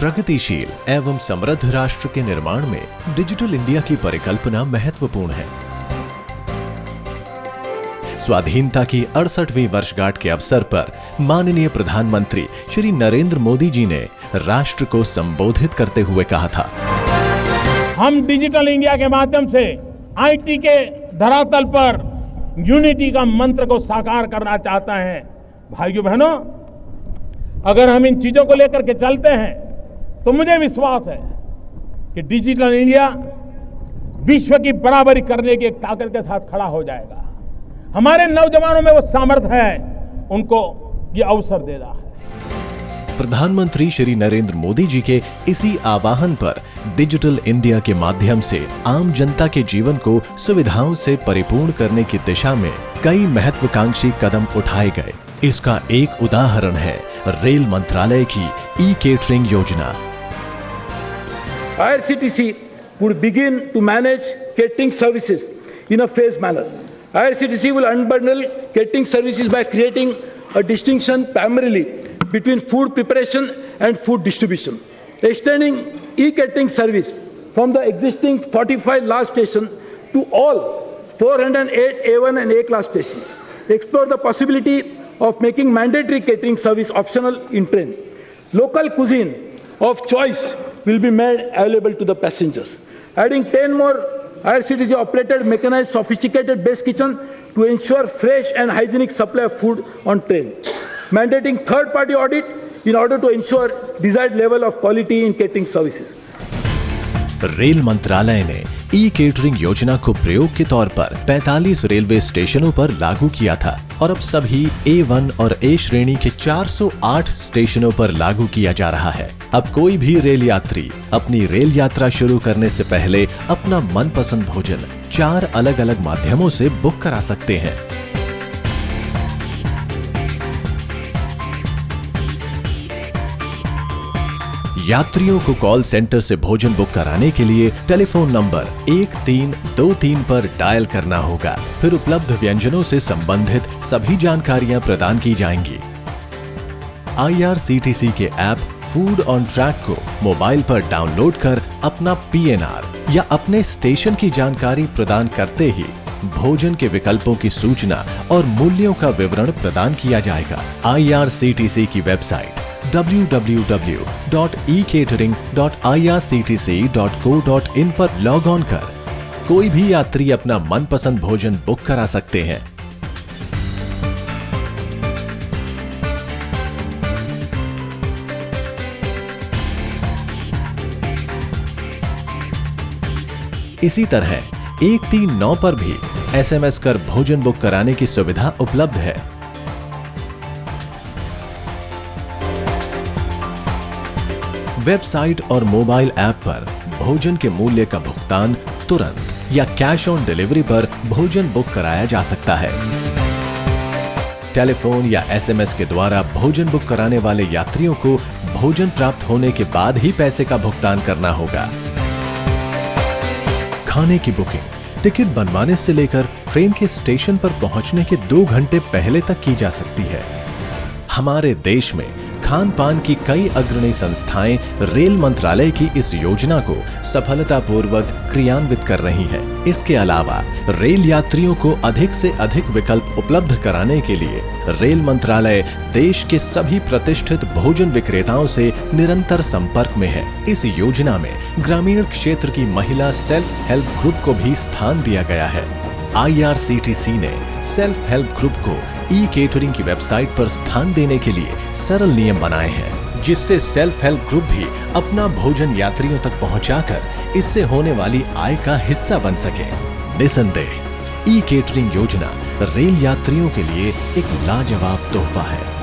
प्रगतिशील एवं समृद्ध राष्ट्र के निर्माण में डिजिटल इंडिया की परिकल्पना महत्वपूर्ण है। स्वाधीनता की 68वीं वर्षगांठ के अवसर पर माननीय प्रधानमंत्री श्री नरेंद्र मोदी जी ने राष्ट्र को संबोधित करते हुए कहा था, हम डिजिटल इंडिया के माध्यम से आईटी के धरातल पर यूनिटी का मंत्र को साकार करना चाहते हैं। भाइयों बहनों, अगर हम इन चीजों को लेकर के चलते हैं तो मुझे विश्वास है कि डिजिटल इंडिया विश्व की बराबरी करने की एक ताकत के साथ खड़ा हो जाएगा। हमारे नौजवानों में वो सामर्थ्य है, उनको ये अवसर दे रहा है। प्रधानमंत्री श्री नरेंद्र मोदी जी के इसी आह्वान पर डिजिटल इंडिया के माध्यम से आम जनता के जीवन को सुविधाओं से परिपूर्ण करने की दिशा में कई महत्वाकांक्षी कदम उठाए गए। इसका एक उदाहरण है रेल मंत्रालय की ई-केटरिंग योजना। IRCTC would begin to manage catering services in a phased manner. IRCTC will unbundle catering services by creating a distinction primarily between food preparation and food distribution, extending e-catering service from the existing 45 large stations to all 408 A1 and A class stations. Explore the possibility of making mandatory catering service optional in train. Local cuisine of choice will be made available to the passengers. Adding 10 more IRCTC operated mechanized sophisticated base kitchen to ensure fresh and hygienic supply of food on train. Mandating third-party audit in order to ensure desired level of quality in catering services. Rail मंत्रालय ने e-catering योजना को प्रयोग के तौर पर 45 railway स्टेशनों पर लागू किया था और अब सभी A1 और A श्रेणी के 408 स्टेशनों पर लागू किया जा रहा है। अब कोई भी रेल यात्री अपनी रेल यात्रा शुरू करने से पहले अपना मनपसंद भोजन 4 अलग-अलग माध्यमों से बुक करा सकते हैं। यात्रियों को कॉल सेंटर से भोजन बुक कराने के लिए टेलीफोन नंबर 1323 पर डायल करना होगा। फिर उपलब्ध व्यंजनों से संबंधित सभी जानकारियां प्रदान की जाएंगी। IRCTC के ऐप फूड ऑन ट्रैक को मोबाइल पर डाउनलोड कर अपना PNR या अपने स्टेशन की जानकारी प्रदान करते ही भोजन के विकल्पों की सूचना और मूल्यों का विवरण प्रदान किया जाएगा। IRCTC की वेबसाइट www.ecatering.irctc.co.in पर लॉग ऑन कर कोई भी यात्री अपना मनपसंद भोजन बुक करा सकते हैं। इसी तरह 139 पर भी SMS कर भोजन बुक कराने की सुविधा उपलब्ध है। वेबसाइट और मोबाइल ऐप पर भोजन के मूल्य का भुगतान तुरंत या कैश ऑन डिलीवरी पर भोजन बुक कराया जा सकता है। टेलीफोन या SMS के द्वारा भोजन बुक कराने वाले यात्रियों को भोजन प्राप्त होने के बाद ही पैसे का भुगतान करना होगा। खाने की बुकिंग टिकट बनवाने से लेकर ट्रेन के स्टेशन पर पहुंचने के 2 घंटे पहले तक की जा सकती है। हमारे देश में खान पान की कई अग्रणी संस्थाएं रेल मंत्रालय की इस योजना को सफलतापूर्वक क्रियान्वित कर रही हैं। इसके अलावा रेल यात्रियों को अधिक से अधिक विकल्प उपलब्ध कराने के लिए रेल मंत्रालय देश के सभी प्रतिष्ठित भोजन विक्रेताओं से निरंतर संपर्क में है। इस योजना में ग्रामीण क्षेत्र की महिला सेल्फ हेल्प ग्रुप को भी स्थान दिया गया है। IRCTC ने सेल्फ हेल्प ग्रुप को ई-केटरिंग की वेबसाइट पर स्थान देने के लिए सरल नियम बनाए हैं, जिससे सेल्फ हेल्प ग्रुप भी अपना भोजन यात्रियों तक पहुंचाकर इससे होने वाली आय का हिस्सा बन सके। निसंदेह ई-केटरिंग योजना रेल यात्रियों के लिए एक लाजवाब तोहफा है।